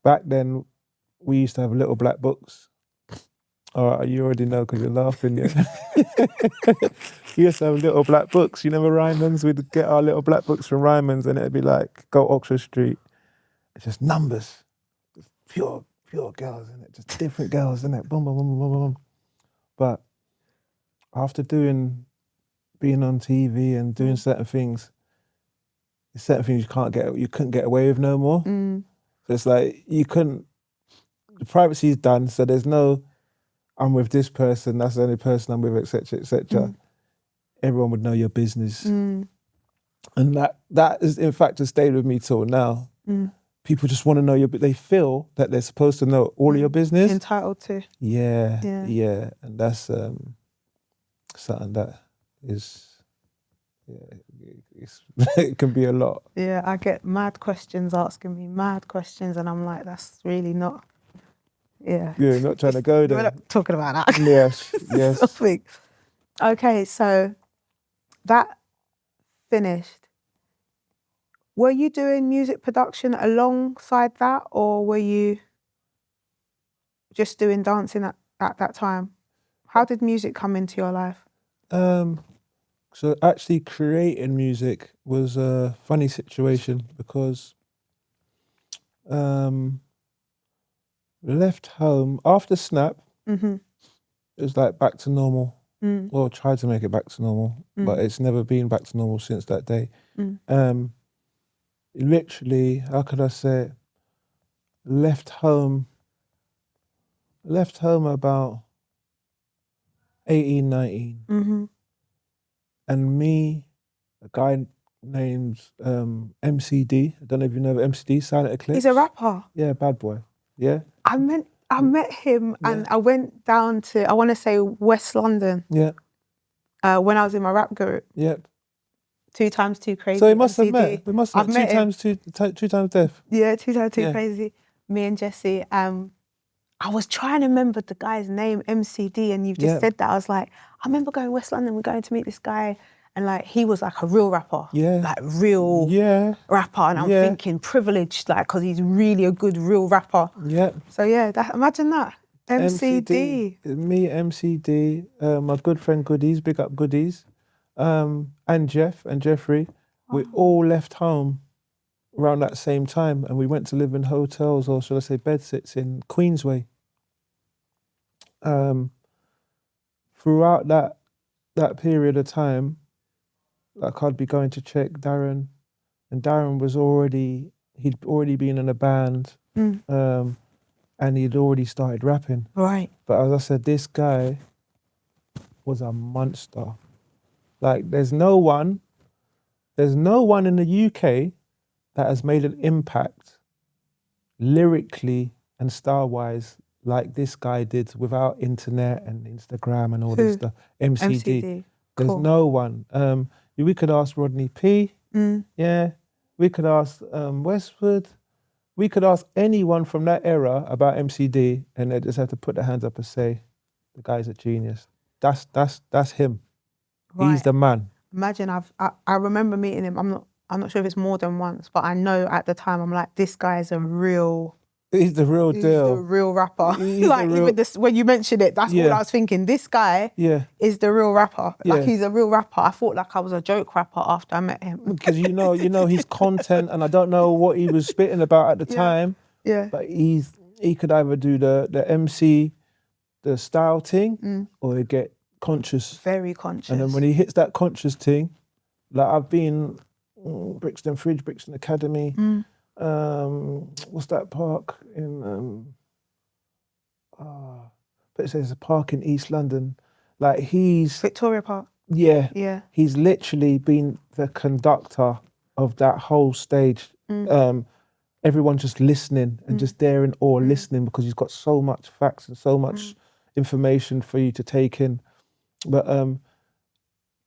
back then, we used to have little black books. You already know because you're laughing. Yeah. We used to have little black books. You remember Ryman's? We'd get our little black books from Ryman's, and it'd be like, go Oxford Street. It's just numbers, just pure girls, in it, just different girls, in it. Boom, boom, boom, boom, boom. But after being on TV and doing certain things you couldn't get away with no more. So it's like the privacy is done. So there's no, I'm with this person, that's the only person I'm with, etc., etc. Everyone would know your business, and that is in fact has stayed with me till now. People just want to know but they feel that they're supposed to know all of your business. Entitled to. Yeah, and that's something that is. It can be a lot. Yeah, I get mad questions asking me mad questions, and I'm like, that's really not. Yeah. Yeah, not trying to go there. We're not talking about that. Yes. Okay, so that finished. Were you doing music production alongside that, or were you just doing dancing at that time? How did music come into your life? So actually creating music was a funny situation because left home after Snap. It was like back to normal. Well, tried to make it back to normal, but it's never been back to normal since that day. Literally, how could I say it? Left home about 18, 19. And me, a guy named MCD, I don't know if you know MCD, Silent Eclipse. He's a rapper. Yeah, bad boy. Yeah. I met him and I went down to, I want to say West London. Yeah. When I was in my rap group. Yep. 2 Times 2 Crazy. So we must have met. I've met him. two times deaf. Yeah, 2 Times 2 Crazy. Me and Jesse. I was trying to remember the guy's name, MCD, and you've just said that. I was like, I remember going to West London, we're going to meet this guy, and like he was like a real rapper. Yeah. Like real rapper. And I'm thinking privileged, like, because he's really a good real rapper. Yeah. So yeah, imagine that. MCD. Me, MCD, my good friend Goodies, big up Goodies, and Jeff and Jeffrey, we all left home around that same time, and we went to live in hotels, or should I say bedsits, in Queensway. Throughout that period of time, like I'd be going to check Darren, and Darren he'd already been in a band, and he'd already started rapping. Right. But as I said, this guy was a monster. Like there's no one in the UK that has made an impact lyrically and style-wise like this guy did without internet and Instagram and all this stuff. MCD. There's no one. We could ask Rodney P. Yeah. We could ask Westwood. We could ask anyone from that era about MCD, and they just have to put their hands up and say, the guy's a genius. That's him. Right. He's the man. Imagine I remember meeting him. I'm not sure if it's more than once, but I know at the time I'm like, this guy is a real. He's the real deal. He's the real rapper. Like even this, when you mentioned it, that's what I was thinking. This guy is the real rapper. Like he's a real rapper. I thought like I was a joke rapper after I met him. Because you know his content, and I don't know what he was spitting about at the time. Yeah. But he could either do the MC, the style thing, or he'd get conscious. Very conscious. And then when he hits that conscious thing, like I've been Brixton Fridge, Brixton Academy. What's that park in? But it says a park in East London. Like he's Victoria Park. Yeah. Yeah. He's literally been the conductor of that whole stage. Everyone's just listening and just there in awe, listening, because he's got so much facts and so much information for you to take in. But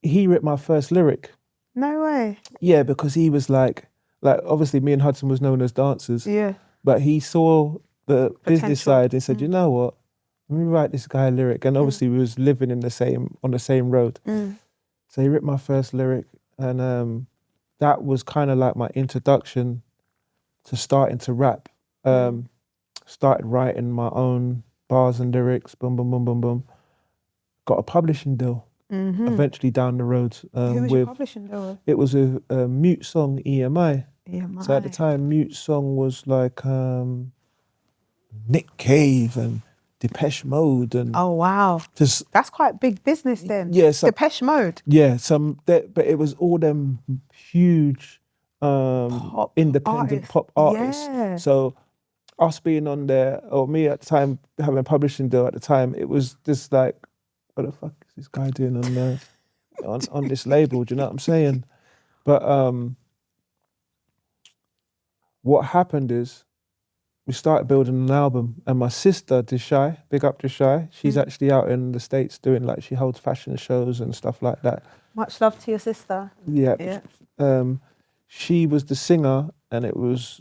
he wrote my first lyric. No way. Yeah, because he was like obviously me and Hudson was known as dancers. Yeah. But he saw the business side and said, you know what? Let me write this guy a lyric. And obviously we was living on the same road. So he wrote my first lyric, and that was kind of like my introduction to starting to rap. started writing my own bars and lyrics, boom, boom, boom, boom, boom. Got a publishing deal eventually down the road. Who was your publishing deal with? It was a Mute Song EMI. EMI. So at the time, Mute Song was like Nick Cave and Depeche Mode. And oh, wow. That's quite big business then. Yeah. Depeche Mode. Yeah, but it was all them huge independent pop artists. Yeah. So us being on there, or me at the time having a publishing deal at the time, it was just like, what the fuck is this guy doing on this label? Do you know what I'm saying? But what happened is we started building an album, and my sister Deshai, big up Deshai, she's actually out in the States doing, like, she holds fashion shows and stuff like that. Much love to your sister. Yeah. She was the singer, and it was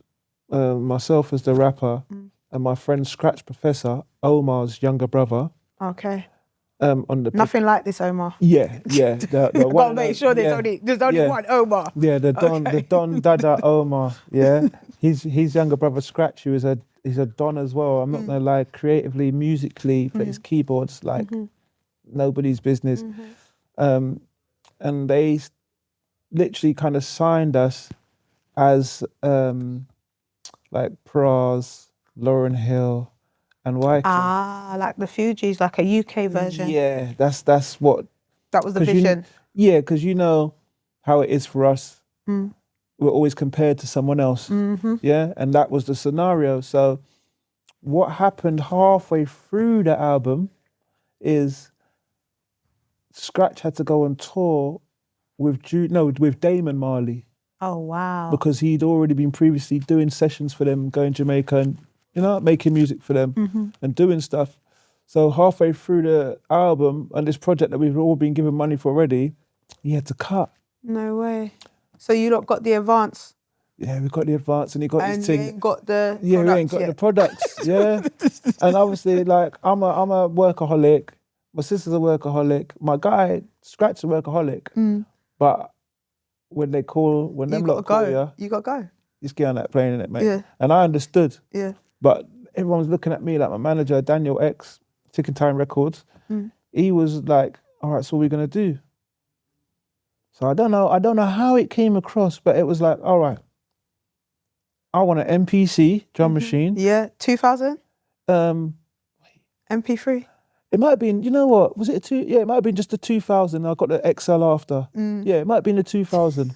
myself as the rapper, and my friend Scratch Professor, Omar's younger brother. Okay. On the nothing like this Omar. Yeah. The one, gotta make sure there's only one Omar. Yeah, the Don Dada Omar. Yeah, his younger brother Scratch, he's a Don as well. I'm not gonna lie, creatively, musically, plays keyboards like nobody's business. And they literally kind of signed us as like Pras, Lauryn Hill, and Wyclef. Ah, like the Fugees, like a UK version. Yeah, that's what. That was the vision. Because you know how it is for us. We're always compared to someone else. Yeah, and that was the scenario. So what happened halfway through the album is Scratch had to go on tour with Damon Marley. Oh, wow. Because he'd already been previously doing sessions for them, going to Jamaica and, making music for them and doing stuff. So halfway through the album and this project that we've all been given money for already, he had to cut. No way. So you lot got the advance? Yeah, we got the advance and he got his thing. And you ain't got the we ain't got the products, yeah. And obviously, like, I'm a workaholic. My sister's a workaholic. My guy, Scratch, is a workaholic. But when them lot call you, you got to go. Just get on that plane, innit, mate? Yeah. And I understood. Yeah. But everyone's looking at me, like my manager, Daniel X, Ticking Time Records. He was like, all right, so what are we going to do? So I don't know how it came across, but it was like, all right, I want an MPC drum machine. Yeah, 2000? MP3? It might have been, you know what, was it it might have been just the 2000. I got the XL after. Yeah, it might have been the 2000.